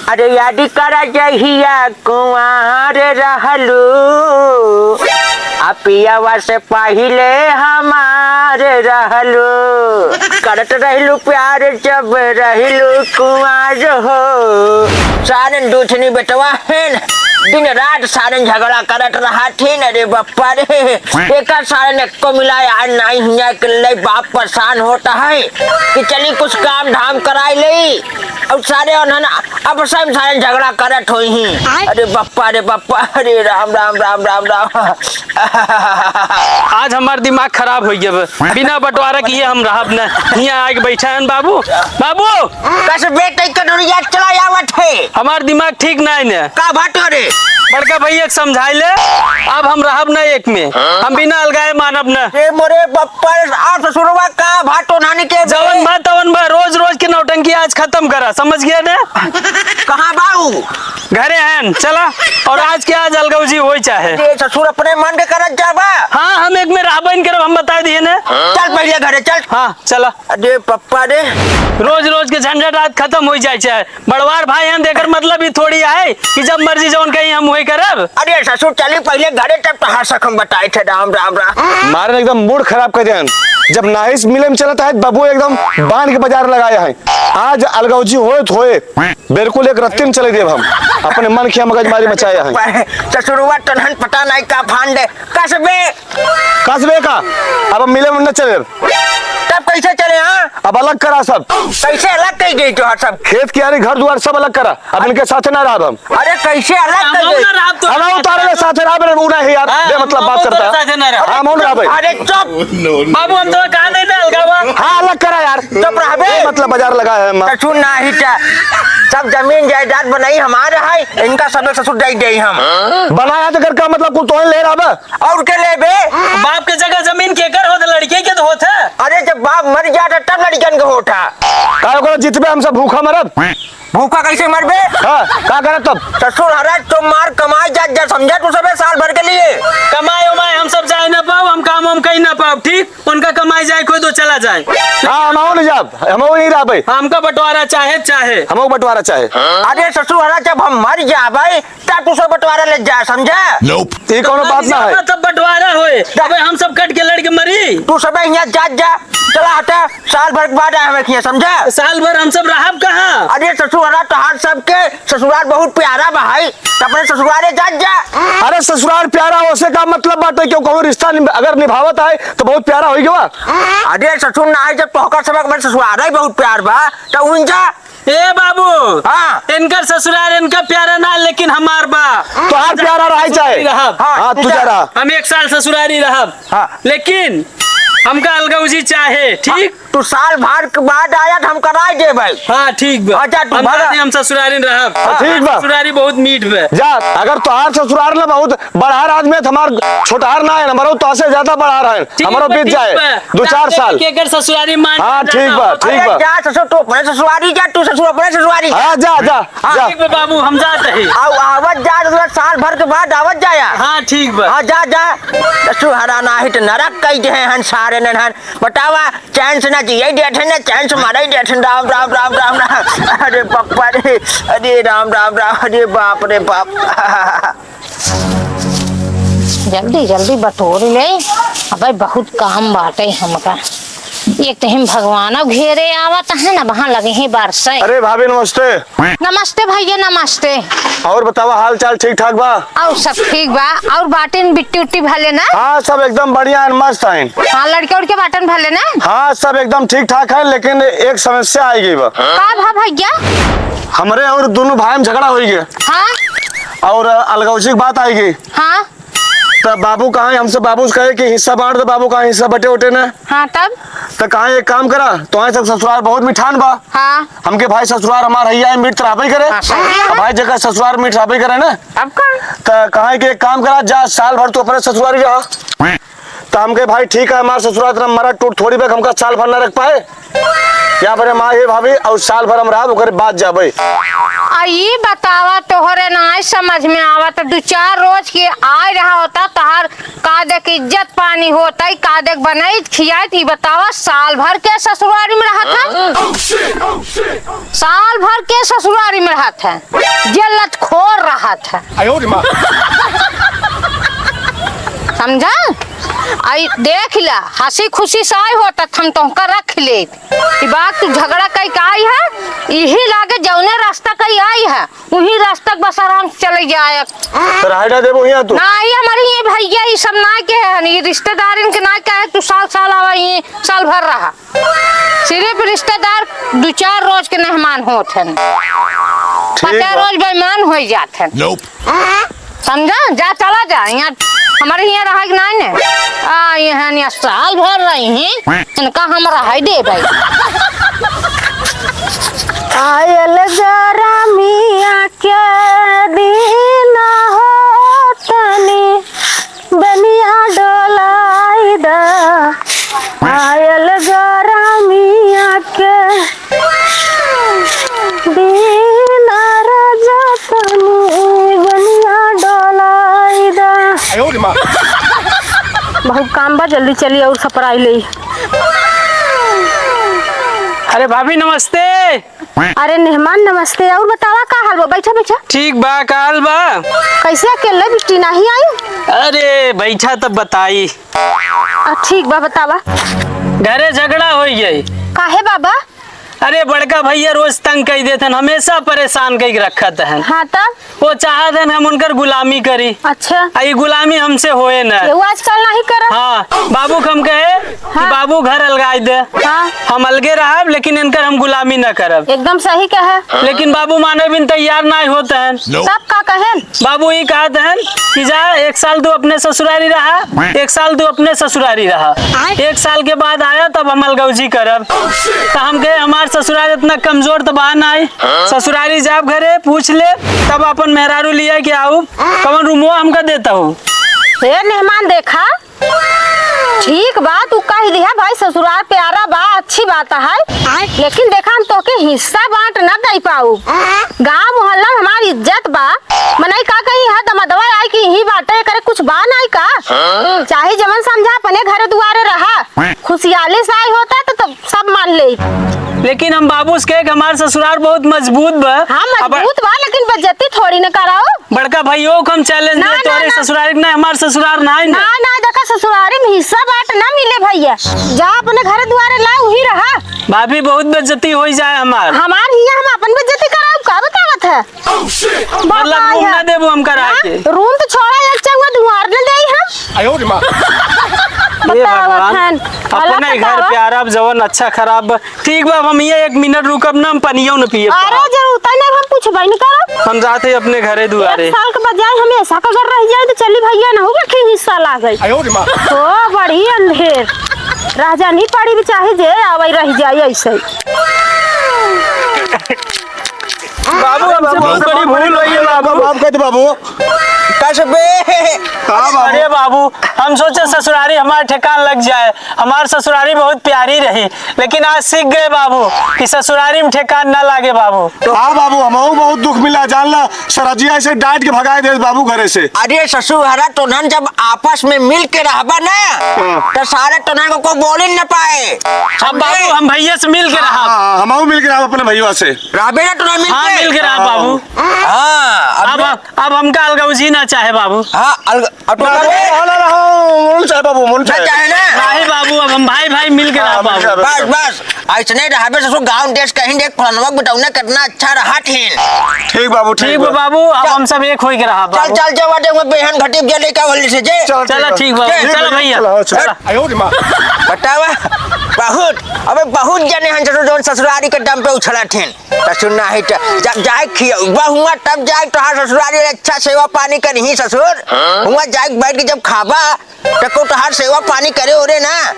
अरे याद करा जहिया कुंवर रहलू पियावा से पहिले हमार रहलू करत रहलू प्यार जब रहलू कुंवर हो। सारन दूठनी बेटवा है दिन रात सारन झगड़ा करत रहा थे। अरे बप्पा रे एक सारन को मिलाया नहीं हिया के बाप परेशान होता है कि चली कुछ काम धाम कराई ले और सारे अब सब सारे झगड़ा करत हुई ही। अरे बप्पा अरे राम राम राम राम राम। आज हमार दिमाग खराब हो गया बिना बंटवारा किए हम रहब न यहाँ आके बैठा है बाबू बाबू कैसे बेटे कटोरिया चला आवत है। हमार दिमाग ठीक नहीं न का बाटो रे बड़का भैया समझाई ले अब हम रहब न एक में हम बिना अलगाए मानब न। ए मोरे बप्पा आप ससुरवा का भाटो नानी के जवन बा तवन बा रोज रोज की नौटंकी आज खत्म करा समझ गया न। कहाँ बाबू घरे हैं चला और आज के आज अलगौजी हो चाहे ससुर अपने मन के करत जाबा। हाँ हम एक में राबन करब हम बता दिए न। चल पहले घरे चल। हाँ चला। अरे पप्पा रे रोज रोज के झंझट आज खत्म हो जाए चाहे बड़वार भाई हम देकर मतलब ही थोड़ी है कि जब मर्जी जौन कहीं हम वही करब। अरे ससुर चली पहले घरे तब तो हर हम बताए थे राम राम राम। मारन एकदम मूड खराब कर दिया जब नाइस मिले में चलता है बाबू एकदम बांध के बाजार लगाया है। आज अलगौजी होए बिल्कुल एक रत्ती में चले दिए हम अपने मन खिया मगजमारी मचाया है। ससुरवा तनहन पता नहीं का फांडे कसबे का अब मिले में न चले तब कैसे चले। हाँ अब अलग करा सब कैसे अलग कही गई तो सब खेत कियारी घर द्वार सब अलग करा अब इनके साथ ना रहा हम। अरे कैसे अलग कर गई उतारे साथ रहा नहीं यार मतलब बात करता है। अरे चुप बाबू हम तो कहा नहीं ना अलगावा। हाँ अलग करा यार चुप रहे मतलब बाजार लगा है ससुर ना ही सब जमीन जायदाद बनाई हमारे है इनका सब ससुर दे हम बनाया तो घर का मतलब कुल तो ले रहा और के ले बे बाप के जगह जमीन केकर होता लड़के के तो होता। अरे जब बाप मर जाता तब लड़कन के होता का जितबे हम सब भूखा मरब भूखा कैसे मरबे। हाँ का करे तब ससुर हरा तुम मार कमाई जा समझा तू सबे साल भर के लिए कमाई उमाई हम सब जाए ना पाओ हम काम हम कहीं ना पाओ ठीक उनका कमाई जाए कोई तो चला जाए। हाँ हम नहीं जाब हम नहीं रहा भाई हमका बंटवारा चाहे हम बंटवारा चाहे। अरे ससुर हरा जब हम मर जा भाई तब तू सब बंटवारा ले जा समझा। ये कोनो बात ना है तब बंटवारा होए तब हम सब कट के लड़के मरी तू सब यहाँ जा चला हटा साल भर के बाद आए हमें समझा। साल भर हम सब रहब कहाँ। अरे ससुराल तहार सबके ससुराल बहुत प्यारा भाई अपने ससुराले जा। अरे ससुराल प्यारा होसे का मतलब बात है क्यों कहूँ रिश्ता अगर निभावत है तो बहुत प्यारा होगा। अरे ससुर ना जब तोहकर सब ससुराल ही बहुत प्यार बा तो उनजा ए बाबू हाँ इनका ससुराल इनका प्यारा ना लेकिन हमार बा तो हर प्यारा रहा चाहे। हाँ तू जा रहा हम एक साल ससुरारी रहब लेकिन हमका अलगौजी चाहे ठीक। तू साल भर के बाद आया हम कराए दे भाई। हाँ ठीक बा हम ससुरारी रहब ठीक बा ससुरारी बहुत मीठ बा जा अगर तोहार ससुराल ना बहुत बढ़ार आदमी हमार छोटार ना है हमारा तो से ज्यादा बढ़ा रहा है हमारा बीत जाए 2-4 साल केकर ससुरारी मान। हाँ ठीक बा जा ससुर तू अपने ससुरारी जा तू ससुर अपने ससुरारी। हाँ जा ठीक बा बाबू हम जाते हैं आवत जा साल भर के बाद आवत जाया। हाँ ठीक बा हाँ जा ससुर हरा ना ही तो नरक कई दे हन सारे नन बतावा चैन से ना जिये देते ना चैन से मारा ही देते राम राम राम राम राम। अरे पप्पा रे अरे राम राम राम अरे बाप रे बाप। जल्दी जल्दी बटोर ले अबे बहुत काम बाटे हमका एक तो हम भगवान घेरे आवत है ना वहाँ लगे हैं बरसे। अरे भाभी नमस्ते। नमस्ते भैया नमस्ते। और बतावा हाल चाल ठीक ठाक बा। और सब ठीक बा और बाटन बिट्टी उट्टी भले ना। हाँ सब एकदम बढ़िया है मस्त है। हाँ लड़के उड़के बाटन भले ना। हाँ सब एकदम ठीक ठाक है लेकिन एक समस्या आई गई बा। का भा भैया हमरे और दोनों भाई में झगड़ा हो गया। हाँ और अलगौजी की बात आई गई। हाँ तब बाबू कहा हमसे बाबू कहे कि हिस्सा बांट दो बाबू कहा हिस्सा बटे उठे ना। हाँ तब तो कहा एक काम करा तो ससुराल बहुत मिठान बा। हाँ हमके भाई ससुराल हमार हैया मीठ तराबे करे भाई जगह ससुराल मीठ तराबे करे ना। अब का तो कहा कि एक काम करा जा साल भर तो अपने ससुराल रहा तो हमके भाई ठीक है हमारे ससुराल तरफ मरा टूट थोड़ी बेग हमका साल भर न रख पाए यहाँ पर हम आए भाभी और साल भर हम रहा ओकर बाद जाबे। आई बतावा तोहरे ना समझ में आवा तो 2-4 रोज के आए रहा होता तहार कादे इज्जत पानी होता कादे बनाई खियाई थी। बतावा साल भर के ससुरारी में रहा था, साल भर के ससुरारी में रहा था, जल्लत खोर रहा था, समझा। आई देख ला हंसी खुशी से आई होता हम तुमका रख ले बात तू झगड़ा कई का आई है यही लागे जौने रास्ता कई आई है वही रास्ता बस आराम से चले जाए। तो राइडा देबो यहाँ तू नहीं हमारे ये भैया ये सब ना के है ये रिश्तेदार इनके ना के है तू साल आवा ये साल भर रहा सिर्फ रिश्तेदार 2-4 रोज के मेहमान होते हैं 50 रोज बेईमान हो जाते हैं समझा। जा चला जा यहाँ हमारे यहाँ रहा कि नहीं ने यहाँ साल भर रही हैं इनका हम रहा दे भाई। आयल गरमिया के दिन हो तनी बनिया डोलाई दा आयल गरमिया के दिन राजा तनी बनिया डोलाई दा। बहुत काम बा जल्दी चलिए और सपराई ले। अरे भाभी नमस्ते। अरे मेहमान नमस्ते और बतावा का हाल बा बैठा बैठा। ठीक बा काल बा कैसे अकेले बिट्टी नहीं आई। अरे बैठा तब बताई। ठीक बा बतावा। घरे झगड़ा हो गई। काहे बाबा। अरे बड़का भैया रोज तंग कई देते हमेशा परेशान कई रखत है। हाँ तब वो चाहत है हम उनकर गुलामी करी। अच्छा ये गुलामी हमसे होए ना ये आजकल नहीं कर। हाँ बाबू हम कहे कि बाबू घर अलगाई दे। हाँ हम अलगे रहब लेकिन इनकर हम गुलामी न करब। एकदम सही कहे लेकिन बाबू माने बिन तैयार ना होते हैं। सब का कहे बाबू ये कहते हैं कि जा 1 साल तू अपने ससुरारी रहा 1 साल तू अपने ससुरारी रहा 1 साल के बाद आया तब हम अलगौजी करब। तो हम कहे हमारे ससुराल इतना कमजोर तो बा नहीं ससुरारी जाब घरे पूछ ले तब अपन मेहरारू लिया कि आऊ कौन रूमो हमका देता हूँ। मेहमान देखा ठीक बात तू कह दिया भाई ससुराल प्यारा बा अच्छी बात है लेकिन देखा हम तो के हिस्सा बांट ना दे पाऊ। गांव मोहल्ला हमारी इज्जत बा मनई का कहीं है दमदवा आई कि ही बाटे करे कुछ बा नहीं का चाहे जमन समझा अपने घर दुआरे रहा खुशहाली से आई होता तो सब मान ले। लेकिन हम बाबू से कहे हमारे ससुराल बहुत मजबूत बा। हाँ मजबूत बा लेकिन बेइज्जती थोड़ी न कराओ। बड़का भाइयों को हम चैलेंज दे तोरे ससुराल ना हमारे ससुराल ना ना ना देखा ससुरारी में हिस्सा बाट ना मिले भैया जा अपने घर द्वारे ला वही रहा। भाभी बहुत बेइज्जती हो जाए हमार हिया हम अपन बेइज्जती कराऊ का बतावत है। मतलब रूम ना देबो हम करा के रूम तो छोड़ा एक चंगा दुआर न देई हम। ये भगवान अपने घर प्यारा जवन अच्छा खराब ठीक बा हम ये 1 मिनट रुकब ना हम पनियो न पिए। अरे जरूर तने हम पूछबई न करब हम जाते अपने घरे दुआरे। 1 साल के बजाय हम ऐसा अगर रह जाए तो चली भैया ना होगा कि हिस्सा ला गई तो बड़ी अंधेर राजा नहीं पड़ी भी चाहे जे आवे रह जाए ऐसे। बाबू हमसे बहुत बड़ी भूल हुई है बाबू। आप कहते बाबू अरे बाबू हम सोचे ससुरारी हमारे ठिकान लग जाए हमारे ससुरारी बहुत प्यारी रही लेकिन आज सीख गए बाबू कि ससुरारी में ठिकान ना लागे बाबू। तो हाँ बाबू हमको बहुत दुख मिला जान ला सरजिया ऐसे डांट के भगाए दे बाबू घरे से। अरे ससुर टोनन जब आपस में मिल के रहबा ना तो सारे टोनन को बोल ही न पाए। अब बाबू हम भैया से मिल के रहा हमको मिल के रहा अपने भैया से राबेरा टोनन मिल के रहा बाबू। हाँ अब हमका अलगौजी ना चाहे बाबू। हाँ बाबू चाहे ना नहीं बाबू अब हम भाई भाई मिल के रहा बाबू। बस बस ऐसे रहबे ससुर गाँव देश कहीं देख फलनवा बताऊना कितना अच्छा रहा ठीक बाबू ठीक बा बाबू अब हम सब एक हो के रहा चल चल जाओ बेहन घटी जले का होली से जे चलो ठीक बाबू चलो भैया बतावा बहुत अबे बहुत जने हन जो ससुरारी के दम पे उछला ठेन ससुर ना है जब जाए खिया हुआ तब जाए तो ससुरारी अच्छा सेवा पानी करही ससुर हुआ जाए बैठ के जब खाबा तो को तो सेवा पानी करे ओरे ना।